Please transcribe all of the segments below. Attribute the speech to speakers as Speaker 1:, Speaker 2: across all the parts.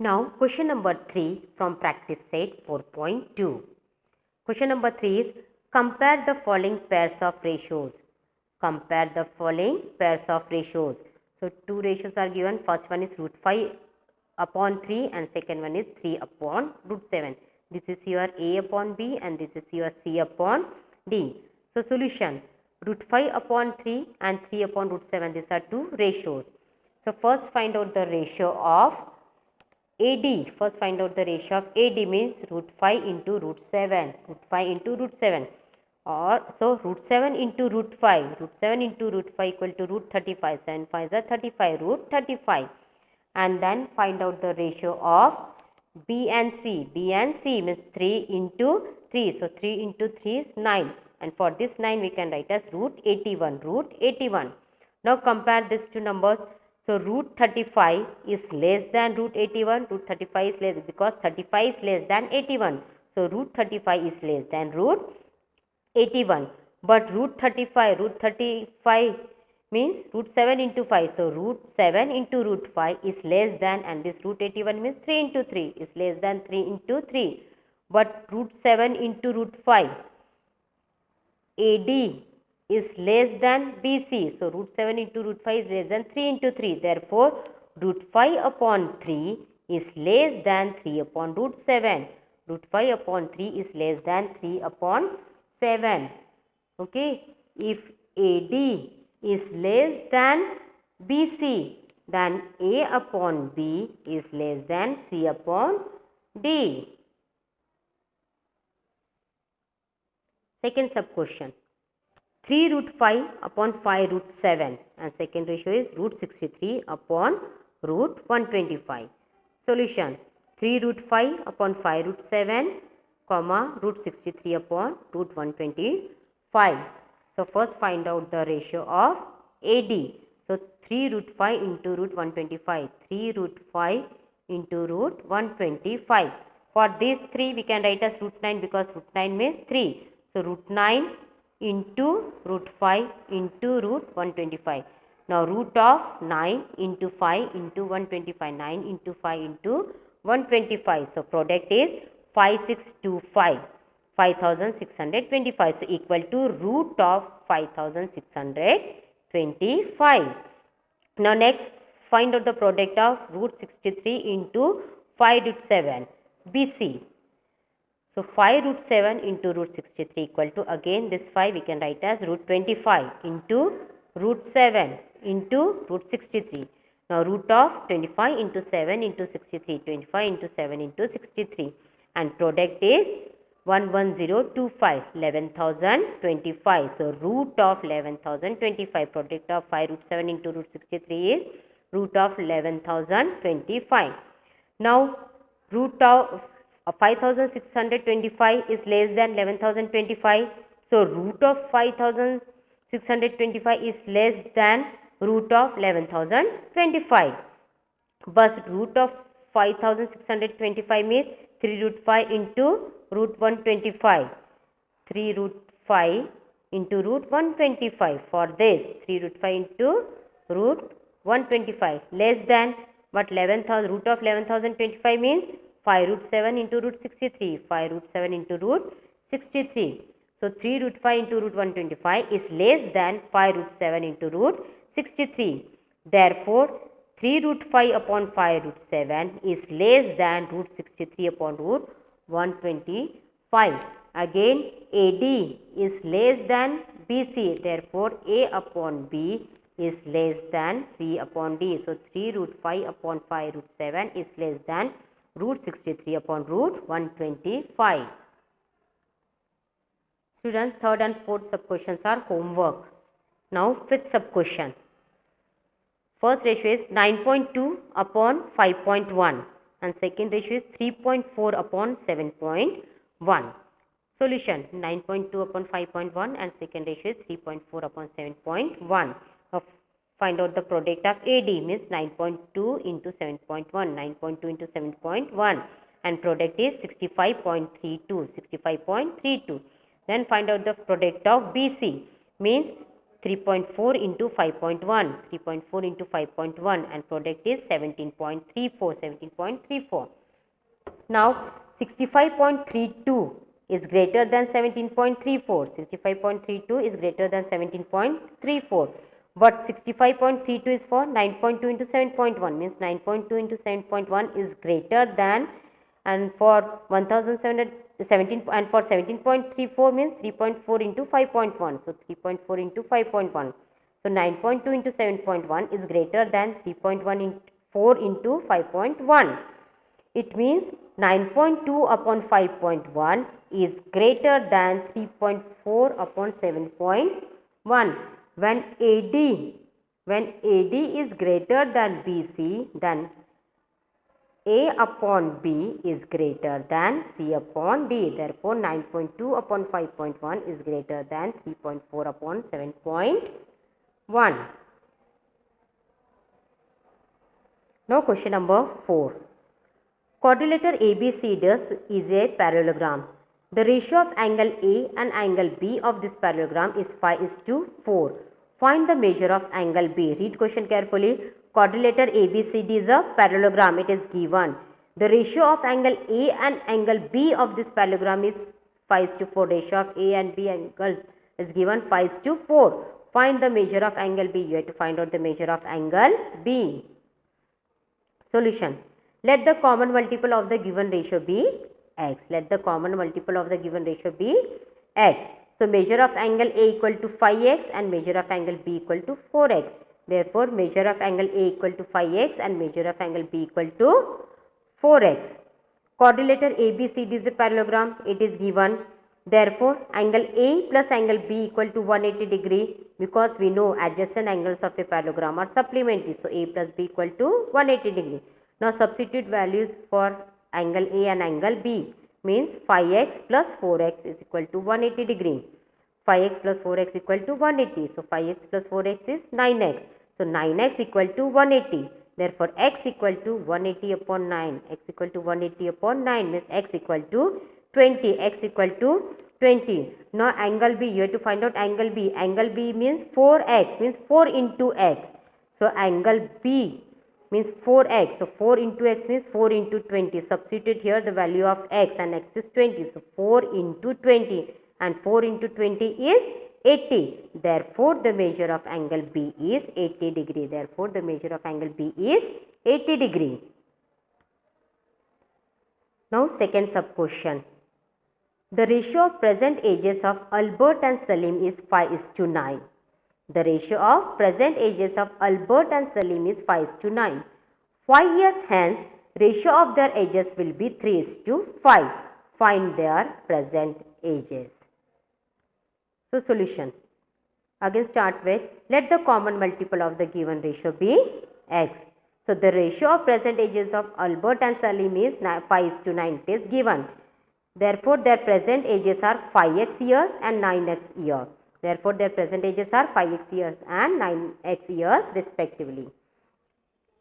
Speaker 1: Now question number 3 from practice set 4.2. Question number 3 is compare the following pairs of ratios. Compare the following pairs of ratios. So two ratios are given. First one is root 5 upon 3 and second one is 3 upon root 7. This is your A upon B and this is your C upon D. So solution, root 5 upon 3 and 3 upon root 7, these are two ratios. So first find out the ratio of AD. First find out the ratio of AD means root 5 into root 7. Root 5 into root 7. Or so root 7 into root 5. Root 7 into root 5 equal to root 35. 7 5 is 35. Root 35. And then find out the ratio of B and C. B and C means 3 into 3. So 3 into 3 is 9. And for this 9 we can write as root 81. Root 81. Now compare these two numbers. So root 35 is less than root 81. Root 35 is less because 35 is less than 81. So root 35 is less than root 81. But root 35 means root 7 into 5. So root 7 into root 5 is less than, and this root 81 means 3 into 3 is less than 3 into 3. But root 7 into root 5, AD is less than BC. So root 7 into root 5 is less than 3 into 3. Therefore, root 5 upon 3 is less than 3 upon root 7. Root 5 upon 3 is less than 3 upon 7. Okay. If AD is less than BC, then A upon B is less than C upon D. Second sub question. 3 root 5 upon 5 root 7 and second ratio is root 63 upon root 125. Solution, 3 root 5 upon 5 root 7 comma root 63 upon root 125. So first find out the ratio of AD. So 3 root 5 into root 125. 3 root 5 into root 125. For these 3 we can write as root 9 because root 9 means 3. So root 9 into root 5 into root 125. Now root of 9 into 5 into 125. 9 into 5 into 125. So product is 5625. 5625. So equal to root of 5625. Now next find out the product of root 63 into 5 root 7 BC. So 5 root 7 into root 63 equal to, again this 5 we can write as root 25 into root 7 into root 63. Now root of 25 into 7 into 63. 25 into 7 into 63. And product is 11025. 11,025. So root of 11,025. Product of 5 root 7 into root 63 is root of 11,025. Now root of 5625 is less than 11,025. So root of 5625 is less than root of 11,025. But root of 5625 means 3 root 5 into root 125. 3 root 5 into root 125. For this 3 root 5 into root 125 less than, but 11,000 root of 11,025 means 5 root 7 into root 63. 5 root 7 into root 63. So 3 root 5 into root 125 is less than 5 root 7 into root 63. Therefore, 3 root 5 upon 5 root 7 is less than root 63 upon root 125. Again, AD is less than BC. Therefore, A upon B is less than C upon D. So 3 root 5 upon 5 root 7 is less than root 63 upon root 125. Students, third and fourth sub questions are homework. Now fifth sub question. First ratio is 9.2 upon 5.1 and second ratio is 3.4 upon 7.1. Solution, 9.2 upon 5.1 and second ratio is 3.4 upon 7.1. Find out the product of AD means 9.2 into 7.1. 9.2 into 7.1 and product is 65.32. 65.32. Then find out the product of BC means 3.4 into 5.1, 3.4 into 5.1, and product is 17.34, 17.34. Now 65.32 is greater than 17.34, 65.32 is greater than 17.34, but 65.32 is for 9.2 into 7.1, means 9.2 into 7.1 is greater than, and for 17 and for 17.34 means 3.4 into 5.1, so 3.4 into 5.1, so 9.2 into 7.1 is greater than 3.1 into 4 into 5.1. It means 9.2 upon 5.1 is greater than 3.4 upon 7.1. When AD is greater than BC, then A upon B is greater than C upon D. Therefore, 9.2 upon 5.1 is greater than 3.4 upon 7.1. Now, question number 4. Quadrilateral ABCD is a parallelogram. The ratio of angle A and angle B of this parallelogram is 5:4. Find the measure of angle B. Read question carefully. Quadrilateral ABCD is a parallelogram. It is given. The ratio of angle A and angle B of this parallelogram is 5:4. Ratio of A and B angle is given 5:4. Find the measure of angle B. You have to find out the measure of angle B. Solution. Let the common multiple of the given ratio be x. Let the common multiple of the given ratio be x. So, measure of angle A equal to 5x and measure of angle B equal to 4x. Therefore, measure of angle A equal to 5x and measure of angle B equal to 4x. Quadrilateral ABCD is a parallelogram. It is given. Therefore, angle A plus angle B equal to 180 degree, because we know adjacent angles of a parallelogram are supplementary. So, A plus B equal to 180 degree. Now, substitute values for angle A and angle B, means 5x plus 4x is equal to 180 degree. 5x plus 4x equal to 180. So, 5x plus 4x is 9x. So, 9x equal to 180. Therefore, x equal to 180 upon 9. X equal to 180 upon 9 means x equal to 20. X equal to 20. Now, angle B, you have to find out angle B. Angle B means 4x, means 4 into x. So, angle B means 4x. So, 4 into x means 4 into 20. Substitute here the value of x, and x is 20. So, 4 into 20, and 4 into 20 is 80. Therefore, the measure of angle B is 80 degree. Therefore, the measure of angle B is 80 degree. Now, second sub question. The ratio of present ages of Albert and Salim is 5:9. The ratio of present ages of Albert and Salim is 5:9. 5 years hence, ratio of their ages will be 3:5. Find their present ages. So, solution. Again start with, let the common multiple of the given ratio be x. So, the ratio of present ages of Albert and Salim is 5:9. It is given. Therefore, their present ages are 5x years and 9x years. Therefore, their present ages are 5x years and 9x years respectively.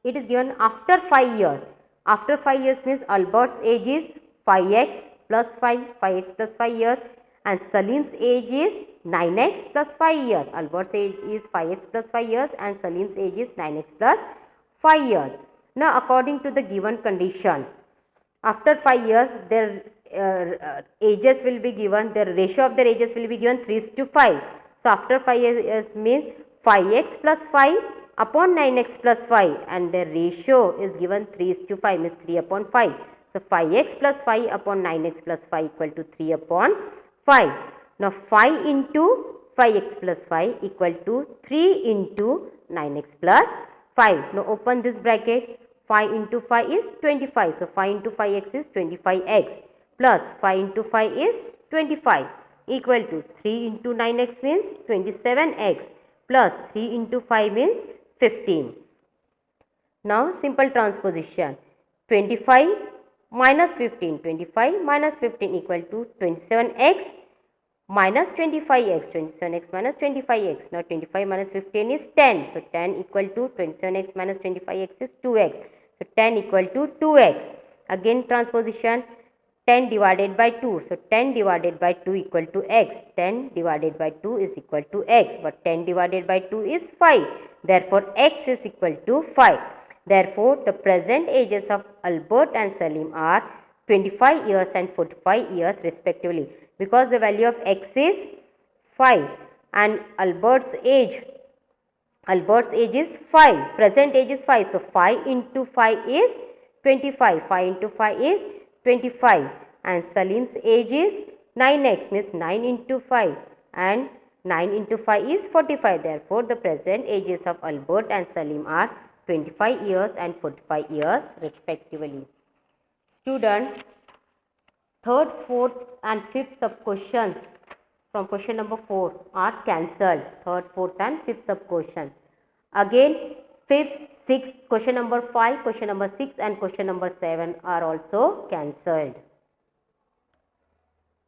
Speaker 1: It is given after 5 years. After 5 years means Albert's age is 5x plus 5, 5x plus 5 years, and Salim's age is 9x plus 5 years. Albert's age is 5x plus 5 years and Salim's age is 9x plus 5 years. Now, according to the given condition, after 5 years their ages will be given, the ratio of their ages will be given 3:5. So, after 5 years means 5x plus 5 upon 9x plus 5, and the ratio is given 3:5, means 3 upon 5. So, 5x plus 5 upon 9x plus 5 equal to 3 upon 5. Now, 5 into 5x plus 5 equal to 3 into 9x plus 5. Now, open this bracket. 5 into 5 is 25. So, 5 into 5x is 25x plus 5 into 5 is 25 equal to 3 into 9x means 27x plus 3 into 5 means 15. Now, simple transposition. 25 minus 15. 25 minus 15 equal to 27x minus 25x. 27x minus 25x. Now, 25 minus 15 is 10. So, 10 equal to 27x minus 25x is 2x. So, 10 equal to 2x. Again transposition. 10 divided by 2. So 10 divided by 2 equal to x. 10 divided by 2 is equal to x. But 10 divided by 2 is 5. Therefore, x is equal to 5. Therefore, the present ages of Albert and Salim are 25 years and 45 years respectively. Because the value of x is 5 and Albert's age is 5. Present age is 5. So 5 into 5 is 25. 5 into 5 is 25. And Salim's age is 9x, means 9 into 5. And 9 into 5 is 45. Therefore, the present ages of Albert and Salim are 25 years and 45 years respectively. Students, third, fourth and fifth sub questions from question number 4 are cancelled. Third, fourth and fifth sub question. Again, fifth, sixth, question number 5, question number 6 and question number 7 are also cancelled.